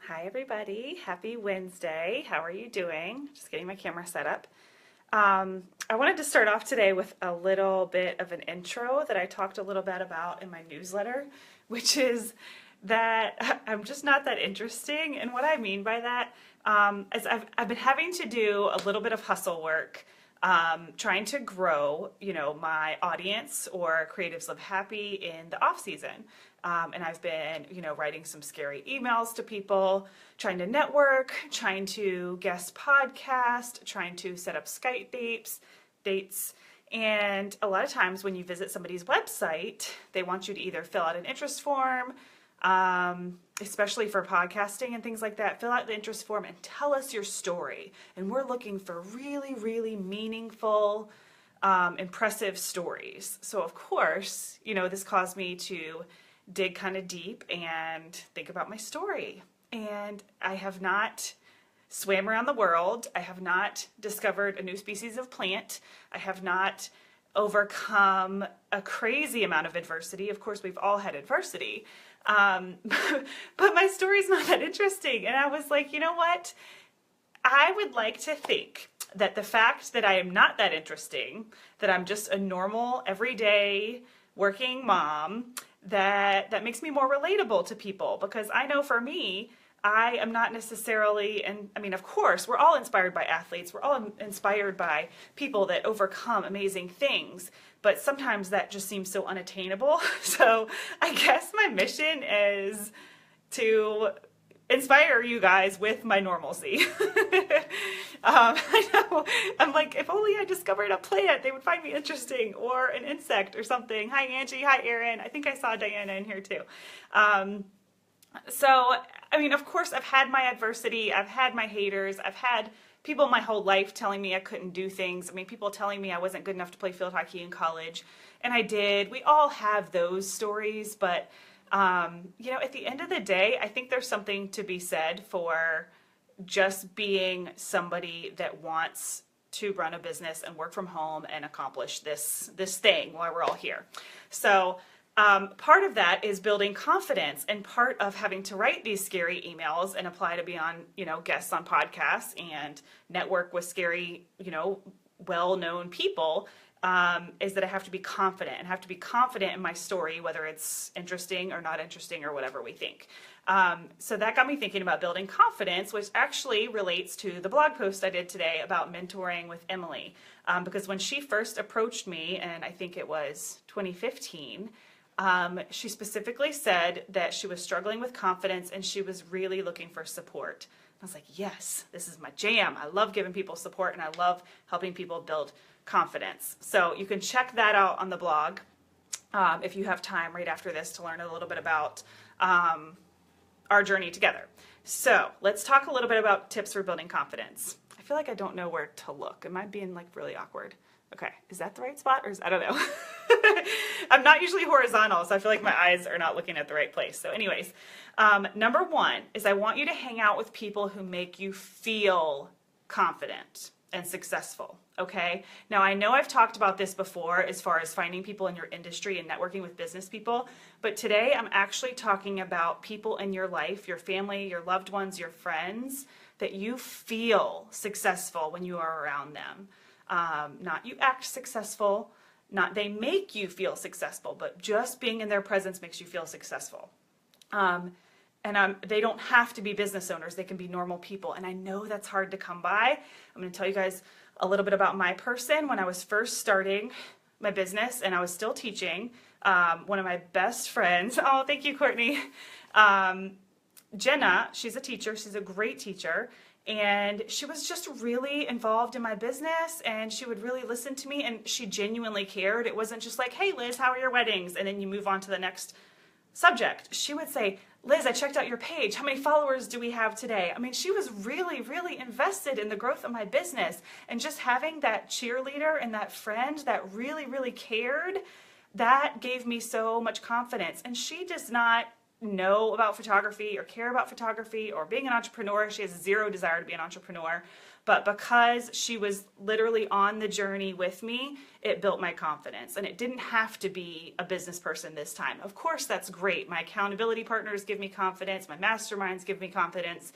Hi everybody, happy Wednesday. How are you doing? Just getting my camera set up. I wanted to start off today with a little bit of an intro that I talked a little bit about in my newsletter, which is that I'm just not that interesting. And what I mean by that is I've been having to do a little bit of hustle work, trying to grow, my audience or Creatives Live Happy in the off season. And I've been, writing some scary emails to people, trying to network, trying to guest podcast, trying to set up Skype dates. And a lot of times when you visit somebody's website, they want you to either fill out an interest form, especially for podcasting and things like that. Fill out the interest form and tell us your story. And we're looking for really, really meaningful, impressive stories. So of course, this caused me to dig kind of deep and think about my story. And I have not swam around the world. I have not discovered a new species of plant. I have not overcome a crazy amount of adversity. Of course, we've all had adversity. But my story's not that interesting. And I was like, you know what? I would like to think that the fact that I am not that interesting, that I'm just a normal, everyday working mom, that makes me more relatable to people, because I know for me, I am not necessarily, and I mean, of course, we're all inspired by athletes. We're all inspired by people that overcome amazing things, but sometimes that just seems so unattainable. So I guess my mission is to inspire you guys with my normalcy. I know, I'm like, if only I discovered a plant, they would find me interesting, or an insect or something. Hi, Angie. Hi, Erin. I think I saw Diana in here too. So, I mean, of course, I've had my adversity. I've had my haters. I've had people my whole life telling me I couldn't do things. I mean, people telling me I wasn't good enough to play field hockey in college, and I did. We all have those stories, but at the end of the day, I think there's something to be said for just being somebody that wants to run a business and work from home and accomplish this thing while we're all here. So part of that is building confidence, and part of having to write these scary emails and apply to be on, guests on podcasts and network with scary, well-known people, is that I have to be confident, and have to be confident in my story, whether it's interesting or not interesting or whatever we think. So that got me thinking about building confidence, which actually relates to the blog post I did today about mentoring with Emily. Because when she first approached me, and I think it was 2015, she specifically said that she was struggling with confidence and she was really looking for support. I was like, yes, this is my jam. I love giving people support, and I love helping people build confidence. So you can check that out on the blog if you have time right after this to learn a little bit about our journey together. So let's talk a little bit about tips for building confidence. I feel like I don't know where to look. Am I being really awkward? Okay, is that the right spot, or I don't know. I'm not usually horizontal, so I feel like my eyes are not looking at the right place. So anyways, number one is I want you to hang out with people who make you feel confident and successful, okay? Now, I know I've talked about this before as far as finding people in your industry and networking with business people, but today I'm actually talking about people in your life, your family, your loved ones, your friends, that you feel successful when you are around them. Not you act successful, not they make you feel successful, but just being in their presence makes you feel successful. They don't have to be business owners. They can be normal people. And I know that's hard to come by. I'm going to tell you guys a little bit about my person. When I was first starting my business and I was still teaching, one of my best friends, oh, thank you, Courtney, Jenna, she's a teacher. She's a great teacher. And she was just really involved in my business, and she would really listen to me, and she genuinely cared. It wasn't just like, hey, Liz, how are your weddings? And then you move on to the next subject. She would say, Liz, I checked out your page. How many followers do we have today? I mean, she was really, really invested in the growth of my business. And just having that cheerleader and that friend that really, really cared, that gave me so much confidence. And she does not know about photography or care about photography or being an entrepreneur. She has zero desire to be an entrepreneur. But because she was literally on the journey with me, it built my confidence. And it didn't have to be a business person this time. Of course, that's great. My accountability partners give me confidence. My masterminds give me confidence.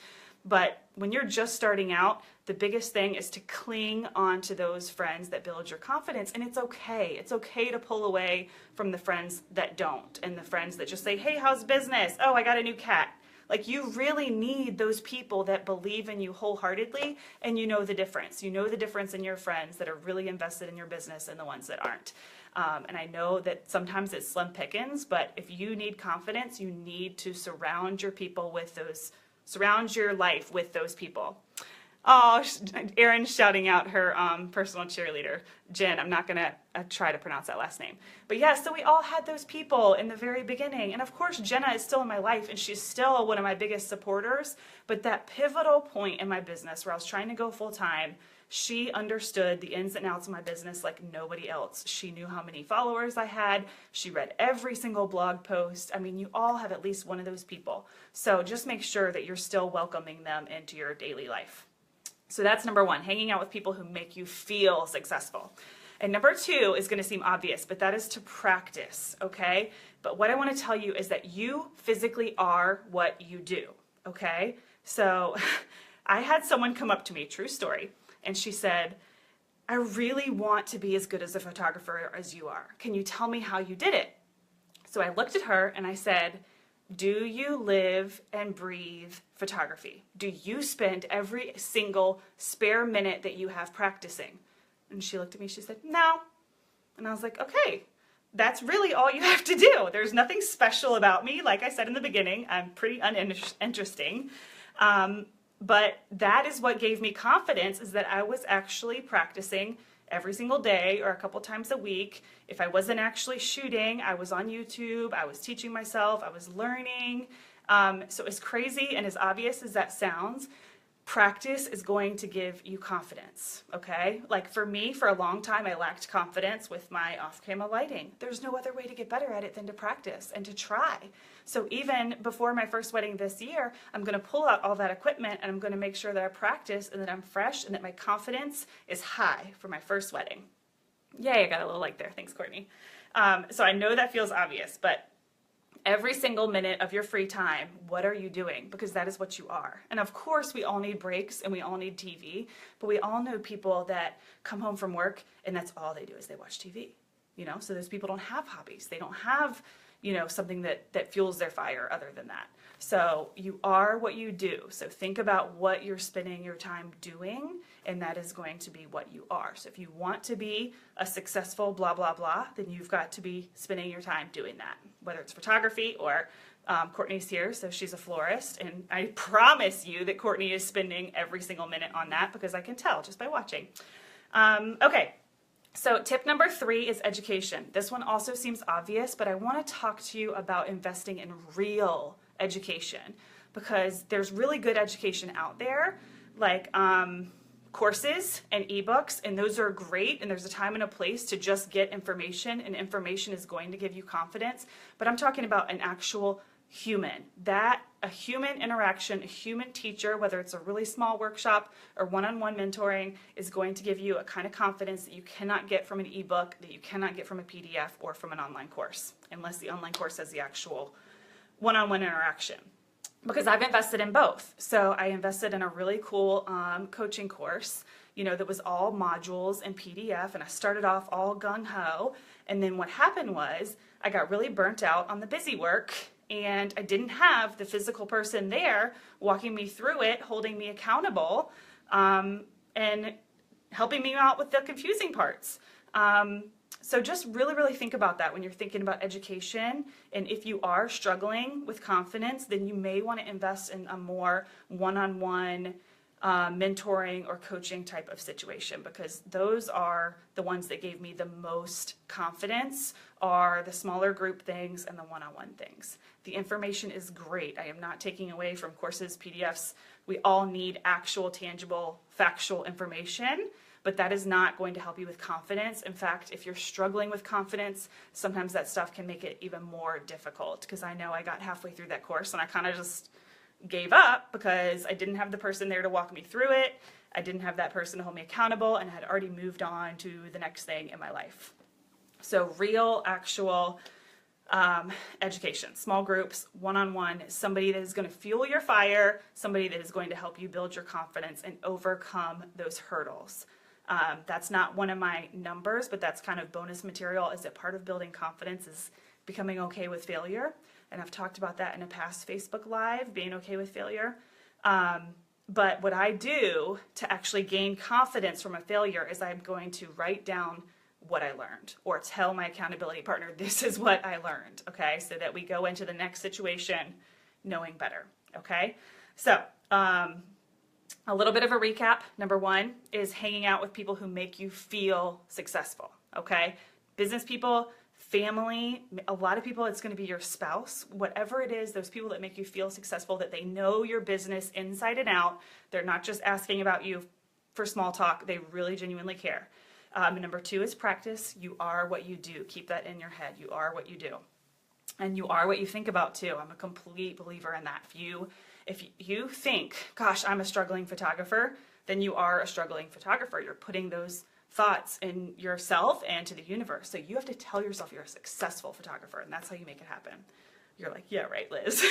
But when you're just starting out, the biggest thing is to cling on to those friends that build your confidence. And it's okay. It's okay to pull away from the friends that don't, and the friends that just say, hey, how's business? Oh, I got a new cat. Like, you really need those people that believe in you wholeheartedly, and you know the difference. You know the difference in your friends that are really invested in your business and the ones that aren't. And I know that sometimes it's slim pickings, but if you need confidence, you need to surround your life with those people. Oh, Erin's shouting out her personal cheerleader, Jen. I'm not going to try to pronounce that last name. But yeah, so we all had those people in the very beginning. And of course, Jenna is still in my life, and she's still one of my biggest supporters. But that pivotal point in my business where I was trying to go full time, she understood the ins and outs of my business like nobody else. She knew how many followers I had. She read every single blog post. I mean, you all have at least one of those people. So just make sure that you're still welcoming them into your daily life. So that's number one, hanging out with people who make you feel successful. And number two is going to seem obvious, but that is to practice, okay? But what I want to tell you is that you physically are what you do, okay? So I had someone come up to me, true story, and she said, I really want to be as good as a photographer as you are. Can you tell me how you did it? So I looked at her and I said, do you live and breathe photography? Do you spend every single spare minute that you have practicing? And she looked at me, she said, no. And I was like, okay, that's really all you have to do. There's nothing special about me. Like I said in the beginning, I'm pretty uninteresting. But that is what gave me confidence, is that I was actually practicing every single day or a couple times a week. If I wasn't actually shooting, I was on YouTube, I was teaching myself, I was learning. So as crazy and as obvious as that sounds, practice is going to give you confidence, okay? Like for me, for a long time, I lacked confidence with my off-camera lighting. There's no other way to get better at it than to practice and to try. So even before my first wedding this year, I'm going to pull out all that equipment and I'm going to make sure that I practice and that I'm fresh and that my confidence is high for my first wedding. Yay, I got a little like there. Thanks, Courtney. So I know that feels obvious, but every single minute of your free time, what are you doing? Because that is what you are. And of course, we all need breaks and we all need TV, but we all know people that come home from work and that's all they do is they watch TV. You know, so those people don't have hobbies. They don't have, you know, something that fuels their fire other than that. So you are what you do. So think about what you're spending your time doing, and that is going to be what you are. So if you want to be a successful blah, blah, blah, then you've got to be spending your time doing that, whether it's photography or Courtney's here, so she's a florist, and I promise you that Courtney is spending every single minute on that because I can tell just by watching. Okay. So tip number 3 is education. This one also seems obvious, but I want to talk to you about investing in real education, because there's really good education out there, like courses and ebooks, and those are great, and there's a time and a place to just get information, and information is going to give you confidence. But I'm talking about an actual human, a human interaction, a human teacher, whether it's a really small workshop or one-on-one mentoring, is going to give you a kind of confidence that you cannot get from an ebook, that you cannot get from a PDF or from an online course, unless the online course has the actual one-on-one interaction. Because I've invested in both. So I invested in a really cool coaching course, you know, that was all modules and PDF, and I started off all gung-ho, and then what happened was I got really burnt out on the busy work, and I didn't have the physical person there walking me through it, holding me accountable, and helping me out with the confusing parts. So just really think about that when you're thinking about education. And if you are struggling with confidence, then you may want to invest in a more one-on-one mentoring or coaching type of situation, because those are the ones that gave me the most confidence, are the smaller group things and the one-on-one things. The information is great. I am not taking away from courses, PDFs. We all need actual, tangible, factual information, but that is not going to help you with confidence. In fact, if you're struggling with confidence, sometimes that stuff can make it even more difficult, because I know I got halfway through that course and I kind of just gave up because I didn't have the person there to walk me through it. I didn't have that person to hold me accountable, and I had already moved on to the next thing in my life. So real, actual education, small groups, one-on-one, somebody that is going to fuel your fire, somebody that is going to help you build your confidence and overcome those hurdles. That's not one of my numbers, but that's kind of bonus material. Is that part of building confidence is becoming okay with failure? And I've talked about that in a past Facebook Live, being okay with failure. But what I do to actually gain confidence from a failure is I'm going to write down what I learned, or tell my accountability partner, this is what I learned, okay? So that we go into the next situation knowing better, okay? So, a little bit of a recap. Number one is hanging out with people who make you feel successful, okay? Business people, family, a lot of people, it's going to be your spouse, whatever it is, those people that make you feel successful, that they know your business inside and out. They're not just asking about you for small talk. They really genuinely care. Number two is practice. You are what you do. Keep that in your head. You are what you do. And you are what you think about too. I'm a complete believer in that. If you think, gosh, I'm a struggling photographer, then you are a struggling photographer. You're putting those thoughts in yourself and to the universe. So you have to tell yourself you're a successful photographer, and that's how you make it happen. You're like, yeah, right, Liz.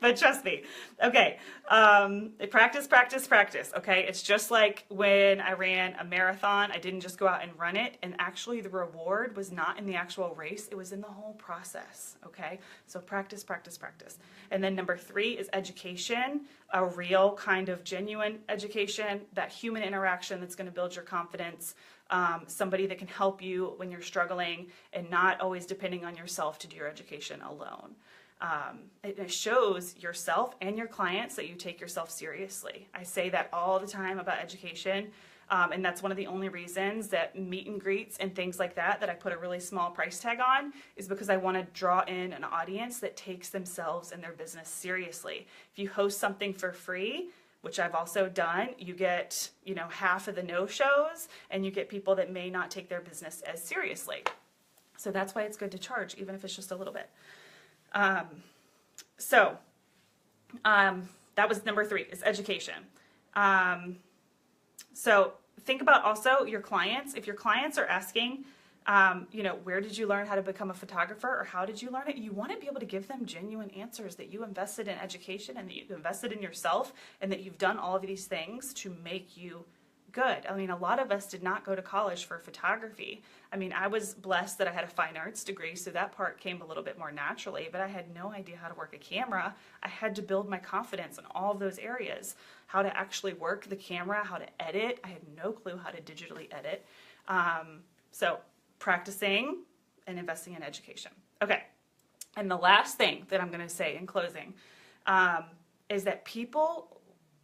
But trust me. Okay. Practice, practice, practice. Okay. It's just like when I ran a marathon, I didn't just go out and run it. And actually the reward was not in the actual race. It was in the whole process. Okay. So practice, practice, practice. And then number three is education, a real kind of genuine education, that human interaction that's going to build your confidence. Somebody that can help you when you're struggling, and not always depending on yourself to do your education alone. It shows yourself and your clients that you take yourself seriously. I say that all the time about education, and that's one of the only reasons that meet and greets and things like that I put a really small price tag on, is because I want to draw in an audience that takes themselves and their business seriously. If you host something for free, which I've also done, you get, half of the no-shows, and you get people that may not take their business as seriously. So that's why it's good to charge, even if it's just a little bit. That was number three, is education. So think about also your clients. If your clients are asking, where did you learn how to become a photographer, or how did you learn it? You want to be able to give them genuine answers, that you invested in education and that you've invested in yourself, and that you've done all of these things to make you good. I mean, a lot of us did not go to college for photography. I mean, I was blessed that I had a fine arts degree, so that part came a little bit more naturally, but I had no idea how to work a camera. I had to build my confidence in all of those areas, how to actually work the camera, how to edit. I had no clue how to digitally edit. So practicing and investing in education. Okay. And the last thing that I'm going to say in closing is that people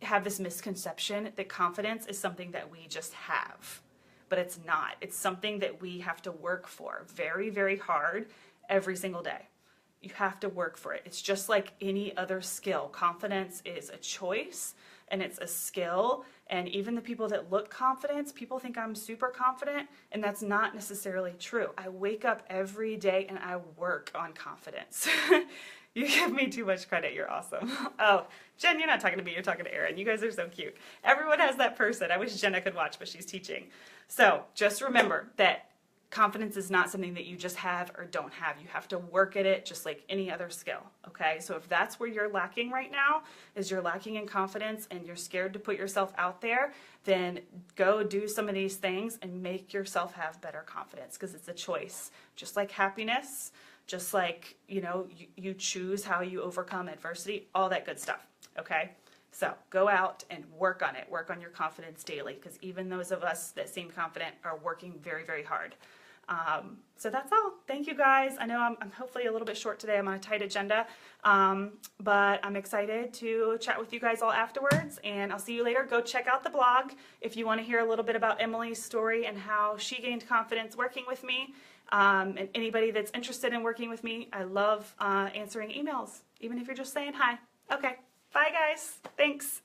have this misconception that confidence is something that we just have, but it's not. It's something that we have to work for very, very hard every single day. You have to work for it. It's just like any other skill. Confidence is a choice, and it's a skill. And even the people that look confident, people think I'm super confident, and that's not necessarily true. I wake up every day and I work on confidence. You give me too much credit. You're awesome. Oh, Jen, you're not talking to me. You're talking to Erin. You guys are so cute. Everyone has that person. I wish Jenna could watch, but she's teaching. So just remember that confidence is not something that you just have or don't have. You have to work at it just like any other skill, okay? So if that's where you're lacking right now, is you're lacking in confidence and you're scared to put yourself out there, then go do some of these things and make yourself have better confidence, because it's a choice. Just like happiness, just like, you choose how you overcome adversity, all that good stuff, okay? So go out and work on it. Work on your confidence daily, because even those of us that seem confident are working very, very hard. So that's all. Thank you guys. I know I'm hopefully a little bit short today. I'm on a tight agenda, but I'm excited to chat with you guys all afterwards, and I'll see you later. Go check out the blog if you want to hear a little bit about Emily's story and how she gained confidence working with me. And anybody that's interested in working with me, I love answering emails, even if you're just saying hi. Okay. Bye, guys. Thanks.